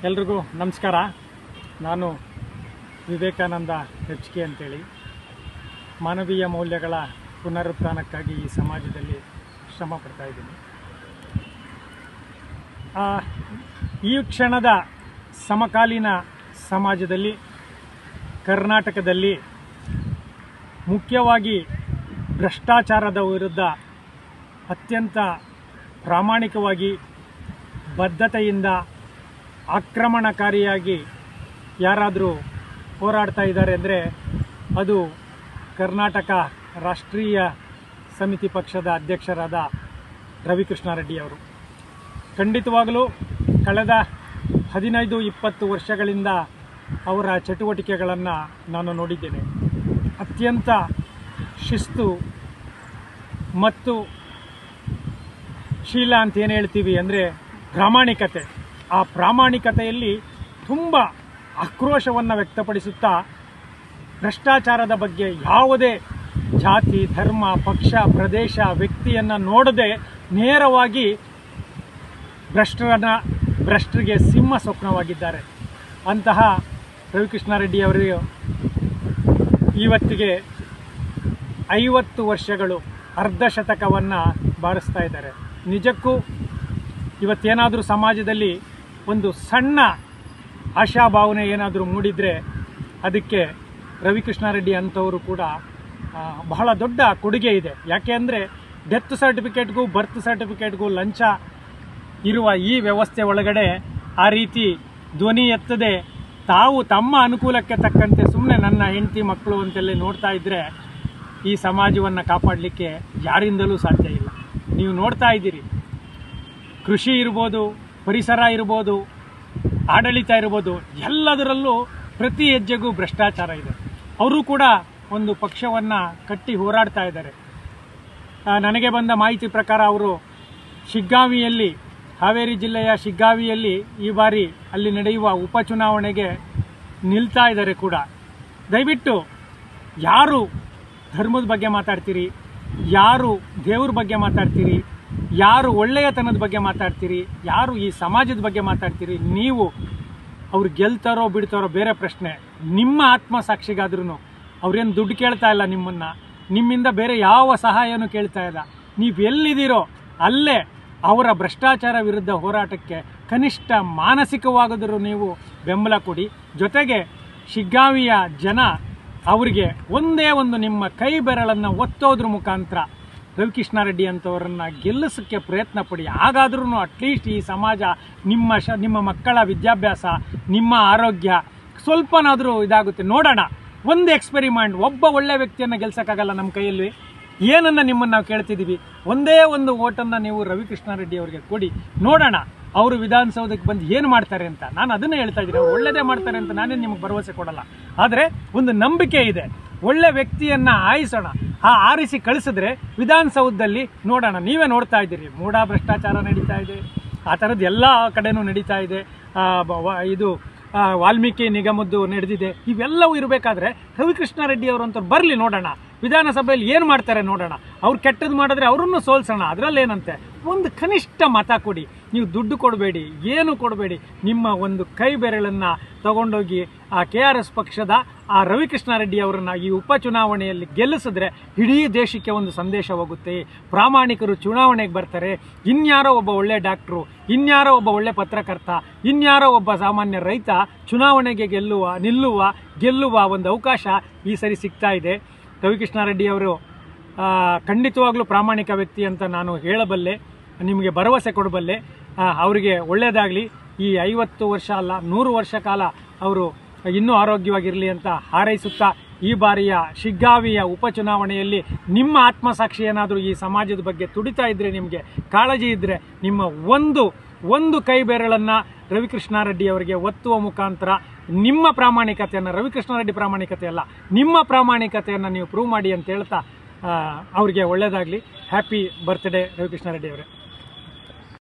ಎಲ್ರಿಗೂ ನಮಸ್ಕಾರ. ನಾನು ವಿವೇಕಾನಂದ HK ಅಂತೇಳಿ ಮಾನವೀಯ ಮೌಲ್ಯಗಳ ಪುನರುತ್ಥಾನಕ್ಕಾಗಿ ಈ ಸಮಾಜದಲ್ಲಿ ಶ್ರಮ ಪಡ್ತಾ ಇದ್ದೀನಿ. ಈ ಕ್ಷಣದ ಸಮಕಾಲೀನ ಸಮಾಜದಲ್ಲಿ ಕರ್ನಾಟಕದಲ್ಲಿ ಮುಖ್ಯವಾಗಿ ಭ್ರಷ್ಟಾಚಾರದ ವಿರುದ್ಧ ಅತ್ಯಂತ ಪ್ರಾಮಾಣಿಕವಾಗಿ ಬದ್ಧತೆಯಿಂದ ಆಕ್ರಮಣಕಾರಿಯಾಗಿ ಯಾರಾದರೂ ಹೋರಾಡ್ತಾ ಇದ್ದಾರೆ ಅಂದರೆ ಅದು ಕರ್ನಾಟಕ ರಾಷ್ಟ್ರೀಯ ಸಮಿತಿ ಪಕ್ಷದ ಅಧ್ಯಕ್ಷರಾದ ರವಿಕೃಷ್ಣ ರೆಡ್ಡಿ ಅವರು. ಖಂಡಿತವಾಗಲೂ ಕಳೆದ 15-20 ವರ್ಷಗಳಿಂದ ಅವರ ಚಟುವಟಿಕೆಗಳನ್ನು ನಾನು ನೋಡಿದ್ದೇನೆ. ಅತ್ಯಂತ ಶಿಸ್ತು ಮತ್ತು ಶೀಲ ಅಂತ ಏನು ಹೇಳ್ತೀವಿ ಅಂದರೆ ಪ್ರಾಮಾಣಿಕತೆ, ಆ ಪ್ರಾಮಾಣಿಕತೆಯಲ್ಲಿ ತುಂಬ ಆಕ್ರೋಶವನ್ನು ವ್ಯಕ್ತಪಡಿಸುತ್ತಾ ಭ್ರಷ್ಟಾಚಾರದ ಬಗ್ಗೆ ಯಾವುದೇ ಜಾತಿ, ಧರ್ಮ, ಪಕ್ಷ, ಪ್ರದೇಶ, ವ್ಯಕ್ತಿಯನ್ನು ನೋಡದೆ ನೇರವಾಗಿ ಭ್ರಷ್ಟರಿಗೆ ಸಿಂಹ ಸ್ವಪ್ನವಾಗಿದ್ದಾರೆ. ಅಂತಹ ರವಿಕೃಷ್ಣ ರೆಡ್ಡಿ ಅವರು ಇವತ್ತಿಗೆ 50 ವರ್ಷಗಳು, ಅರ್ಧ ಶತಕವನ್ನು ಬಾರಿಸ್ತಾ ಇದ್ದಾರೆ. ನಿಜಕ್ಕೂ ಇವತ್ತೇನಾದರೂ ಸಮಾಜದಲ್ಲಿ ಒಂದು ಸಣ್ಣ ಆಶಾಭಾವನೆ ಏನಾದರೂ ಮೂಡಿದರೆ ಅದಕ್ಕೆ ರವಿಕೃಷ್ಣ ರೆಡ್ಡಿ ಅಂಥವರು ಕೂಡ ಬಹಳ ದೊಡ್ಡ ಕೊಡುಗೆ ಇದೆ. ಯಾಕೆ ಅಂದರೆ ಡೆತ್ ಸರ್ಟಿಫಿಕೇಟ್ಗೂ ಬರ್ತ್ ಸರ್ಟಿಫಿಕೇಟ್ಗೂ ಲಂಚ ಇರುವ ಈ ವ್ಯವಸ್ಥೆ ಒಳಗಡೆ ಆ ರೀತಿ ಧ್ವನಿ ಎತ್ತದೆ ತಾವು ತಮ್ಮ ಅನುಕೂಲಕ್ಕೆ ತಕ್ಕಂತೆ ಸುಮ್ಮನೆ ನನ್ನ ಹೆಂಡತಿ ಮಕ್ಕಳು ಅಂತೆಲ್ಲ ನೋಡ್ತಾ ಇದ್ದರೆ ಈ ಸಮಾಜವನ್ನು ಕಾಪಾಡಲಿಕ್ಕೆ ಯಾರಿಂದಲೂ ಸಾಧ್ಯ ಇಲ್ಲ. ನೀವು ನೋಡ್ತಾ ಇದ್ದೀರಿ, ಕೃಷಿ ಇರ್ಬೋದು, ಪರಿಸರ ಇರ್ಬೋದು, ಆಡಳಿತ ಇರ್ಬೋದು, ಎಲ್ಲದರಲ್ಲೂ ಪ್ರತಿ ಹೆಜ್ಜೆಗೂ ಭ್ರಷ್ಟಾಚಾರ ಇದೆ. ಅವರು ಕೂಡ ಒಂದು ಪಕ್ಷವನ್ನು ಕಟ್ಟಿ ಹೋರಾಡ್ತಾ ಇದ್ದಾರೆ. ನನಗೆ ಬಂದ ಮಾಹಿತಿ ಪ್ರಕಾರ ಅವರು ಶಿಗ್ಗಾಂವಿಯಲ್ಲಿ, ಹಾವೇರಿ ಜಿಲ್ಲೆಯ ಶಿಗ್ಗಾಂವಿಯಲ್ಲಿ ಈ ಬಾರಿ ಅಲ್ಲಿ ನಡೆಯುವ ಉಪಚುನಾವಣೆಗೆ ನಿಲ್ತಾ ಇದ್ದಾರೆ ಕೂಡ. ದಯವಿಟ್ಟು ಯಾರು ಧರ್ಮದ ಬಗ್ಗೆ ಮಾತಾಡ್ತೀರಿ, ಯಾರು ದೇವ್ರ ಬಗ್ಗೆ ಮಾತಾಡ್ತೀರಿ, ಯಾರು ಒಳ್ಳೆಯತನದ ಬಗ್ಗೆ ಮಾತಾಡ್ತೀರಿ, ಯಾರು ಈ ಸಮಾಜದ ಬಗ್ಗೆ ಮಾತಾಡ್ತೀರಿ, ನೀವು ಅವ್ರು ಗೆಲ್ತಾರೋ ಬಿಡ್ತಾರೋ ಬೇರೆ ಪ್ರಶ್ನೆ. ನಿಮ್ಮ ಆತ್ಮಸಾಕ್ಷಿಗಾದ್ರೂ ಅವ್ರೇನು ದುಡ್ಡು ಕೇಳ್ತಾ ಇಲ್ಲ, ನಿಮ್ಮಿಂದ ಬೇರೆ ಯಾವ ಸಹಾಯನೂ ಕೇಳ್ತಾ ಇಲ್ಲ. ನೀವು ಎಲ್ಲಿದ್ದೀರೋ ಅಲ್ಲೇ ಅವರ ಭ್ರಷ್ಟಾಚಾರ ವಿರುದ್ಧ ಹೋರಾಟಕ್ಕೆ ಕನಿಷ್ಠ ಮಾನಸಿಕವಾಗದರೂ ನೀವು ಬೆಂಬಲ ಕೊಡಿ. ಜೊತೆಗೆ ಶಿಗ್ಗಾಂವಿಯ ಜನ ಅವರಿಗೆ ಒಂದೇ ಒಂದು ನಿಮ್ಮ ಕೈ ಬೆರಳನ್ನು ಒತ್ತೋದ್ರ ಮುಖಾಂತರ ರವಿಕೃಷ್ಣ ರೆಡ್ಡಿ ಅಂಥವರನ್ನು ಗೆಲ್ಲಿಸೋಕ್ಕೆ ಪ್ರಯತ್ನ ಪಡಿ. ಹಾಗಾದ್ರೂ ಅಟ್ಲೀಸ್ಟ್ ಈ ಸಮಾಜ ನಿಮ್ಮ ಮಕ್ಕಳ ವಿದ್ಯಾಭ್ಯಾಸ, ನಿಮ್ಮ ಆರೋಗ್ಯ ಸ್ವಲ್ಪನಾದರೂ ಇದಾಗುತ್ತೆ. ನೋಡೋಣ, ಒಂದು ಎಕ್ಸ್ಪೆರಿಮೆಂಟ್. ಒಬ್ಬ ಒಳ್ಳೆ ವ್ಯಕ್ತಿಯನ್ನು ಗೆಲ್ಸೋಕ್ಕಾಗಲ್ಲ ನಮ್ಮ ಕೈಯಲ್ಲಿ. ಏನನ್ನು ನಿಮ್ಮನ್ನು ನಾವು ಕೇಳ್ತಿದ್ದೀವಿ, ಒಂದೇ ಒಂದು ಓಟನ್ನು ನೀವು ರವಿಕೃಷ್ಣ ರೆಡ್ಡಿ ಅವರಿಗೆ ಕೊಡಿ. ನೋಡೋಣ ಅವರು ವಿಧಾನಸೌಧಕ್ಕೆ ಬಂದು ಏನು ಮಾಡ್ತಾರೆ ಅಂತ. ನಾನು ಅದನ್ನೇ ಹೇಳ್ತಾ ಇದ್ದೀನಿ, ಅವ್ರು ಒಳ್ಳೆಯದೇ ಮಾಡ್ತಾರೆ ಅಂತ ನಾನೇನು ನಿಮಗೆ ಭರವಸೆ ಕೊಡಲ್ಲ. ಆದರೆ ಒಂದು ನಂಬಿಕೆ ಇದೆ, ಒಳ್ಳೆ ವ್ಯಕ್ತಿಯನ್ನು ಆರಿಸೋಣ. ಆರಿಸಿ ಕಳಿಸಿದ್ರೆ ವಿಧಾನಸೌಧದಲ್ಲಿ ನೋಡೋಣ. ನೀವೇ ನೋಡ್ತಾ ಇದ್ದೀರಿ, ಮೂಢ ಭ್ರಷ್ಟಾಚಾರ ನಡೀತಾ ಇದೆ, ಆ ಥರದ್ದು ಎಲ್ಲ ಕಡೆನೂ ನಡೀತಾ ಇದೆ. ಇದು ವಾಲ್ಮೀಕಿ ನಿಗಮದ್ದು ನಡೆದಿದೆ. ಇವೆಲ್ಲವೂ ಇರಬೇಕಾದ್ರೆ ರವಿಕೃಷ್ಣ ರೆಡ್ಡಿ ಅವರಂತವ್ರು ಬರಲಿ, ನೋಡೋಣ ವಿಧಾನಸಭೆಯಲ್ಲಿ ಏನು ಮಾಡ್ತಾರೆ ನೋಡೋಣ. ಅವ್ರು ಕೆಟ್ಟದ್ದು ಮಾಡಿದ್ರೆ ಅವರನ್ನು ಸೋಲ್ಸೋಣ. ಅದರಲ್ಲೇನಂತೆ, ಒಂದು ಕನಿಷ್ಠ ಮತ ಕೊಡಿ. ನೀವು ದುಡ್ಡು ಕೊಡಬೇಡಿ, ಏನು ಕೊಡಬೇಡಿ. ನಿಮ್ಮ ಒಂದು ಕೈ ಬೆರಳನ್ನು ತಗೊಂಡೋಗಿ ಆ KRS ಪಕ್ಷದ ಆ ರವಿಕೃಷ್ಣ ರೆಡ್ಡಿ ಅವರನ್ನು ಈ ಉಪಚುನಾವಣೆಯಲ್ಲಿ ಗೆಲ್ಲಿಸಿದ್ರೆ ಇಡೀ ದೇಶಕ್ಕೆ ಒಂದು ಸಂದೇಶ ಹೋಗುತ್ತೆ. ಪ್ರಾಮಾಣಿಕರು ಚುನಾವಣೆಗೆ ಬರ್ತಾರೆ. ಇನ್ಯಾರೋ ಒಬ್ಬ ಒಳ್ಳೆ ಡಾಕ್ಟ್ರು, ಇನ್ಯಾರೋ ಒಬ್ಬ ಒಳ್ಳೆ ಪತ್ರಕರ್ತ, ಇನ್ಯಾರೋ ಒಬ್ಬ ಸಾಮಾನ್ಯ ರೈತ ಚುನಾವಣೆಗೆ ಗೆಲ್ಲುವ ಒಂದು ಅವಕಾಶ ಈ ಸರಿ ಸಿಗ್ತಾ ಇದೆ. ರವಿಕೃಷ್ಣ ರೆಡ್ಡಿ ಅವರು ಖಂಡಿತವಾಗ್ಲೂ ಪ್ರಾಮಾಣಿಕ ವ್ಯಕ್ತಿ ಅಂತ ನಾನು ಹೇಳಬಲ್ಲೆ, ನಿಮಗೆ ಭರವಸೆ ಕೊಡಬಲ್ಲೆ. ಅವರಿಗೆ ಒಳ್ಳೆಯದಾಗಲಿ. ಈ 50 ವರ್ಷ ಅಲ್ಲ 100 ವರ್ಷ ಕಾಲ ಅವರು ಇನ್ನೂ ಆರೋಗ್ಯವಾಗಿರಲಿ ಅಂತ ಹಾರೈಸುತ್ತಾ, ಈ ಬಾರಿಯ ಶಿಗ್ಗಾಂವಿಯ ಉಪಚುನಾವಣೆಯಲ್ಲಿ ನಿಮ್ಮ ಆತ್ಮಸಾಕ್ಷಿ ಏನಾದರೂ ಈ ಸಮಾಜದ ಬಗ್ಗೆ ತುಡಿತಾ ಇದ್ದರೆ, ನಿಮಗೆ ಕಾಳಜಿ ಇದ್ದರೆ, ನಿಮ್ಮ ಒಂದು ಕೈ ಬೆರಳನ್ನು ರವಿಕೃಷ್ಣ ರೆಡ್ಡಿ ಅವರಿಗೆ ಒತ್ತುವ ಮುಖಾಂತರ ನಿಮ್ಮ ಪ್ರಾಮಾಣಿಕತೆಯನ್ನು, ರವಿಕೃಷ್ಣ ರೆಡ್ಡಿ ಪ್ರಾಮಾಣಿಕತೆ ಅಲ್ಲ, ನಿಮ್ಮ ಪ್ರಾಮಾಣಿಕತೆಯನ್ನು ನೀವು ಪ್ರೂವ್ ಮಾಡಿ ಅಂತ ಹೇಳ್ತಾ ಅವರಿಗೆ ಒಳ್ಳೆಯದಾಗಲಿ. ಹ್ಯಾಪಿ ಬರ್ತ್ಡೇ ರವಿಕೃಷ್ಣ ರೆಡ್ಡಿ ಅವರೇ.